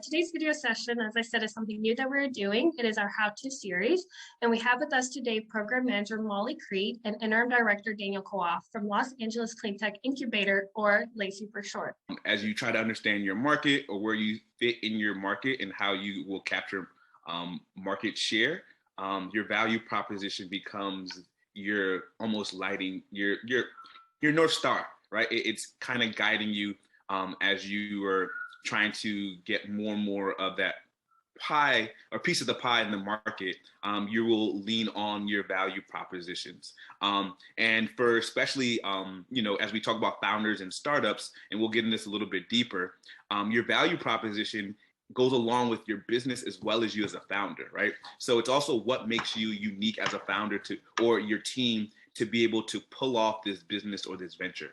Today's video session, as I said, is something new that we're doing. It is our how-to series. And we have with us today Program Manager Crete and Interim Director Daniel Kawah from Los Angeles Cleantech Incubator, or LACI for short. As you try to understand your market or where you fit in your market and how you will capture market share, your value proposition becomes your almost lighting, your North Star, right? It's kind of guiding you as you are trying to get more and more of that pie or piece of the pie in the market. You will lean on your value propositions. And for especially, as we talk about founders and startups, and we'll get into this a little bit deeper, your value proposition goes along with your business as well as you as a founder, right? So it's also what makes you unique as a founder or your team to be able to pull off this business or this venture.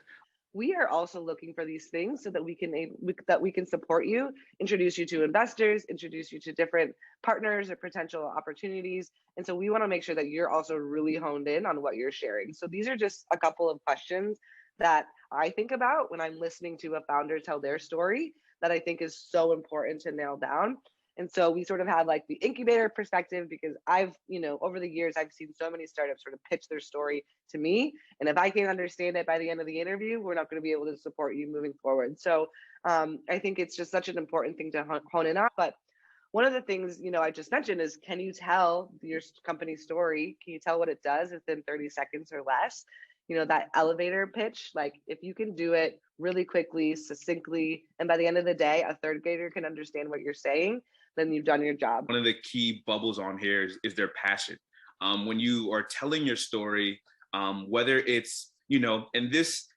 We are also looking for these things so that we can support you, introduce you to investors, introduce you to different partners or potential opportunities. And so we want to make sure that you're also really honed in on what you're sharing. So these are just a couple of questions that I think about when I'm listening to a founder tell their story that I think is so important to nail down. And so we sort of have like the incubator perspective, because I've, over the years, I've seen so many startups sort of pitch their story to me. And if I can't understand it by the end of the interview, we're not going to be able to support you moving forward. So I think it's just such an important thing to hone in on. But one of the things, I just mentioned is, can you tell your company story? Can you tell what it does within 30 seconds or less? That elevator pitch, like if you can do it really quickly, succinctly, and by the end of the day, a third grader can understand what you're saying, then you've done your job. One of the key bubbles on here is their passion. When you are telling your story, whether it's, and this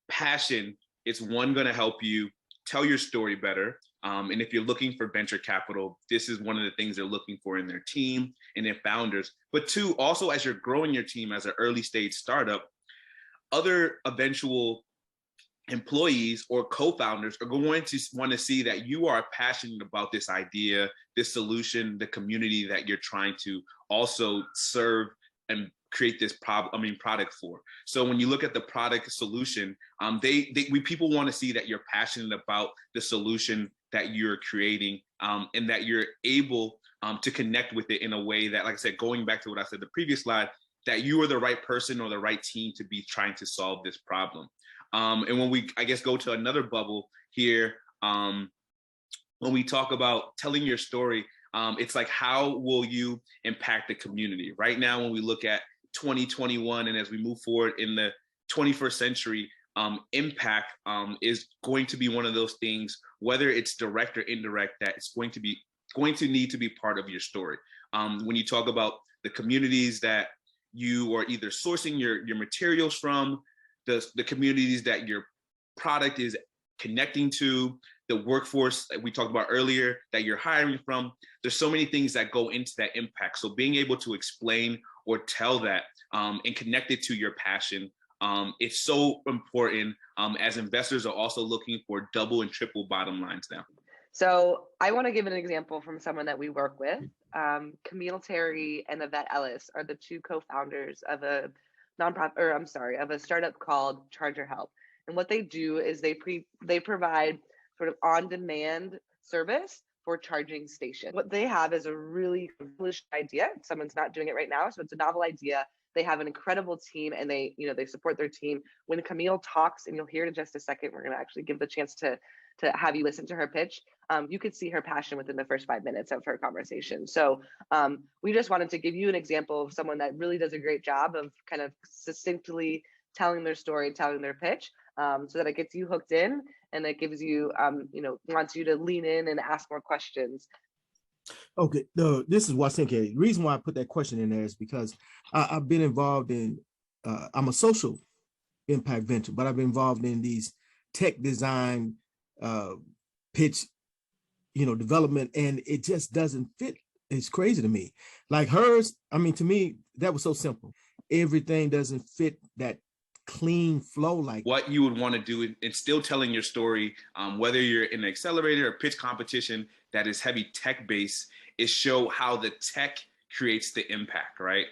passion, it's going to help you tell your story better. And if you're looking for venture capital, this is one of the things they're looking for in their team and their founders. But two, also as you're growing your team as an early stage startup, other eventual employees or co-founders are going to want to see that you are passionate about this idea, this solution, the community that you're trying to also serve and create this product for. So when you look at the product solution, people want to see that you're passionate about the solution that you're creating, and that you're able to connect with it in a way that, like I said, going back to what I said the previous slide, that you are the right person or the right team to be trying to solve this problem. And when we, go to another bubble here, when we talk about telling your story, it's like, how will you impact the community? Right now, when we look at 2021 and as we move forward in the 21st century, impact is going to be one of those things, whether it's direct or indirect, that it's going to need to be part of your story. When you talk about the communities that you are either sourcing your materials from, the communities that your product is connecting to, the workforce that we talked about earlier that you're hiring from, there's so many things that go into that impact. So being able to explain or tell that and connect it to your passion, it's so important, as investors are also looking for double and triple bottom lines now. So I want to give an example from someone that we work with. Camille Terry and Yvette Ellis are the two co-founders of a startup called ChargerHelp. And what they do is they provide sort of on-demand service for charging stations. What they have is a really foolish idea. Someone's not doing it right now, so it's a novel idea. They have an incredible team, and they support their team. When Camille talks, and you'll hear it in just a second, we're going to actually give the chance to have you listen to her pitch. You could see her passion within the first 5 minutes of her conversation. So we just wanted to give you an example of someone that really does a great job of kind of succinctly telling their story, telling their pitch, so that it gets you hooked in, and it gives you, wants you to lean in and ask more questions. Okay, this is what's thinking. The reason why I put that question in there is because I've been involved in, I'm a social impact venture, but I've been involved in these tech design pitch, development, and it just doesn't fit. It's crazy to me. Like hers, to me, that was so simple. Everything doesn't fit that clean flow. Like what you would want to do in still telling your story, whether you're in an accelerator or pitch competition that is heavy tech based, is show how the tech creates the impact, right?